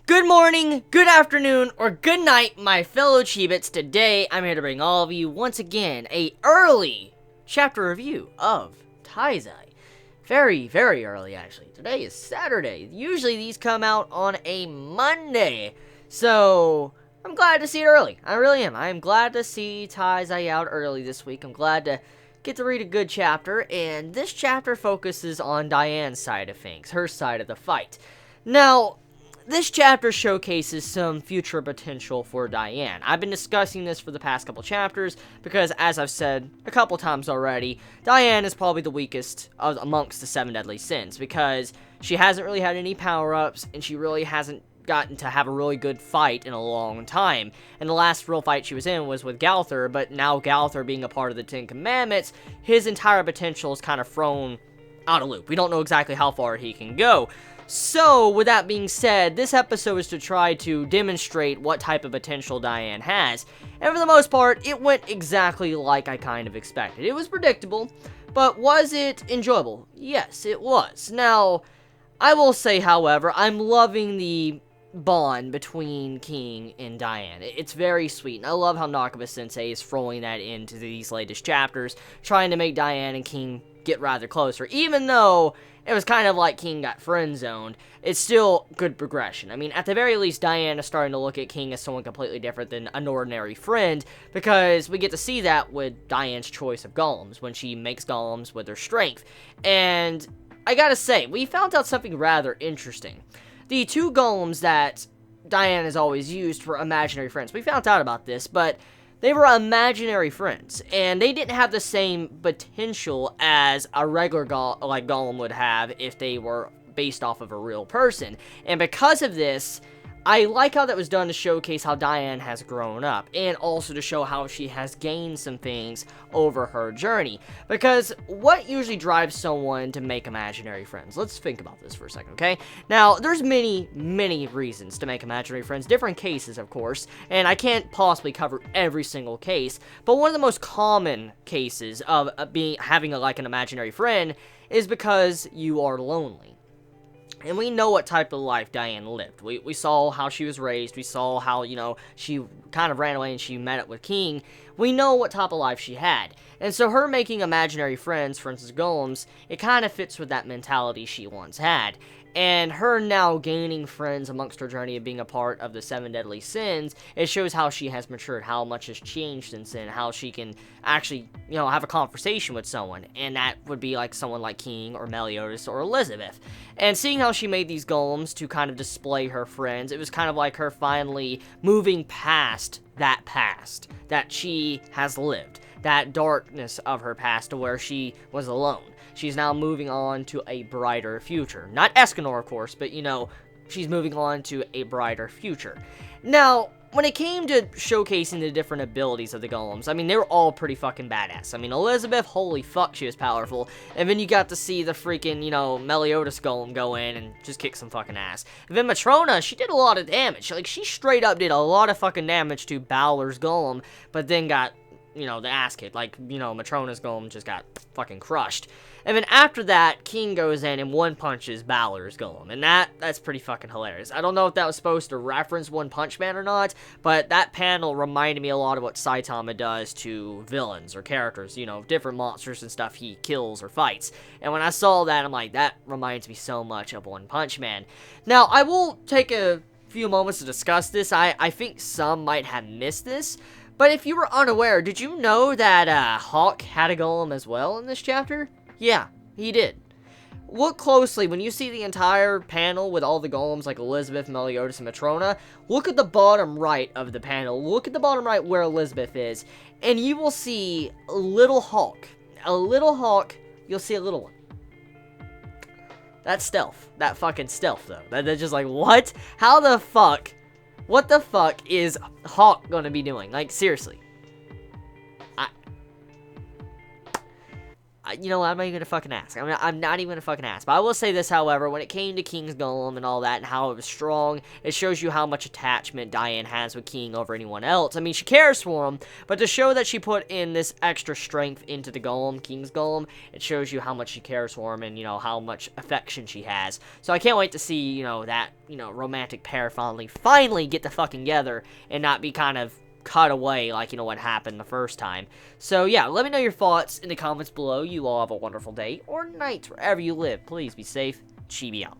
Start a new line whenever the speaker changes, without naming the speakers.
Good morning, good afternoon, or good night, my fellow Chibits. Today, I'm here to bring all of you, once again, a early chapter review of Taizai. Very, very early, actually. Today is Saturday. Usually, these come out on a Monday. So, I'm glad to see it early. I really am. I am glad to see Taizai out early this week. I'm glad to get to read a good chapter. And this chapter focuses on Diane's side of things, her side of the fight. Now, this chapter showcases some future potential for Diane. I've been discussing this for the past couple chapters because, as I've said a couple times already, Diane is probably the weakest amongst the 7 deadly sins because she hasn't really had any power-ups and she really hasn't gotten to have a really good fight in a long time. And the last real fight she was in was with Galther, but now Galther being a part of the 10 Commandments, his entire potential is kind of thrown out of loop. We don't know exactly how far he can go. So, with that being said, this episode is to try to demonstrate what type of potential Diane has. And for the most part, it went exactly like I kind of expected. It was predictable, but was it enjoyable? Yes, it was. Now, I will say, however, I'm loving the bond between King and Diane. It's very sweet, and I love how Nakaba-sensei is throwing that into these latest chapters, trying to make Diane and King get rather closer. Even though it was kind of like King got friend-zoned, it's still good progression. I mean, at the very least, Diane is starting to look at King as someone completely different than an ordinary friend, because we get to see that with Diane's choice of golems, when she makes golems with her strength. And I gotta say, we found out something rather interesting. The 2 golems that Diane has always used for imaginary friends, we found out about this, but they were imaginary friends, and they didn't have the same potential as a regular golem would have if they were based off of a real person. And because of this, I like how that was done to showcase how Diane has grown up, and also to show how she has gained some things over her journey. Because what usually drives someone to make imaginary friends? Let's think about this for a second, okay? Now, there's many, many reasons to make imaginary friends, different cases, of course, and I can't possibly cover every single case, but one of the most common cases of having an imaginary friend is because you are lonely. And we know what type of life Diane lived. We saw how she was raised. We saw how, she kind of ran away and she met up with King. We know what type of life she had. And so her making imaginary friends, for instance, golems, it kind of fits with that mentality she once had. And her now gaining friends amongst her journey of being a part of the 7 deadly sins, it shows how she has matured, how much has changed since then, how she can actually, have a conversation with someone. And that would be like someone like King or Meliodas or Elizabeth. And seeing how she made these golems to kind of display her friends, it was kind of like her finally moving past that she has lived. That darkness of her past to where she was alone. She's now moving on to a brighter future. Not Escanor, of course, but, she's moving on to a brighter future. Now, when it came to showcasing the different abilities of the golems, I mean, they were all pretty fucking badass. I mean, Elizabeth, holy fuck, she was powerful. And then you got to see the freaking, Meliodas golem go in and just kick some fucking ass. And then Matrona, she did a lot of damage. Like, she straight up did a lot of fucking damage to Balor's golem, but then got, the ass kicked. Like, Matrona's golem just got fucking crushed. And then after that, King goes in and one-punches Balor's golem. And that's pretty fucking hilarious. I don't know if that was supposed to reference One Punch Man or not, but that panel reminded me a lot of what Saitama does to villains or characters, different monsters and stuff he kills or fights. And when I saw that, I'm like, that reminds me so much of One Punch Man. Now, I will take a few moments to discuss this. I think some might have missed this. But if you were unaware, did you know that Hawk had a golem as well in this chapter? Yeah, he did. Look closely when you see the entire panel with all the golems like Elizabeth, Meliodas, and Matrona. Look at the bottom right of the panel. Look at the bottom right where Elizabeth is. And you will see a little Hawk. A little Hawk, you'll see a little one. That's stealth. That fucking stealth, though. That's just like, what? How the fuck? What the fuck is Hawk gonna be doing? Like, seriously. you know, I'm not even gonna fucking ask. I'm not even gonna fucking ask. But I will say this, however, when it came to King's Golem and all that, and how it was strong, it shows you how much attachment Diane has with King over anyone else. I mean, she cares for him, but to show that she put in this extra strength into the Golem, King's Golem, it shows you how much she cares for him and, you know, how much affection she has. So I can't wait to see, you know, that, you know, romantic pair finally get the fucking together and not be kind of cut away like, you know, what happened the first time. So yeah, let me know your thoughts in the comments below. You all have a wonderful day or night wherever you live. Please be safe. Chibi out.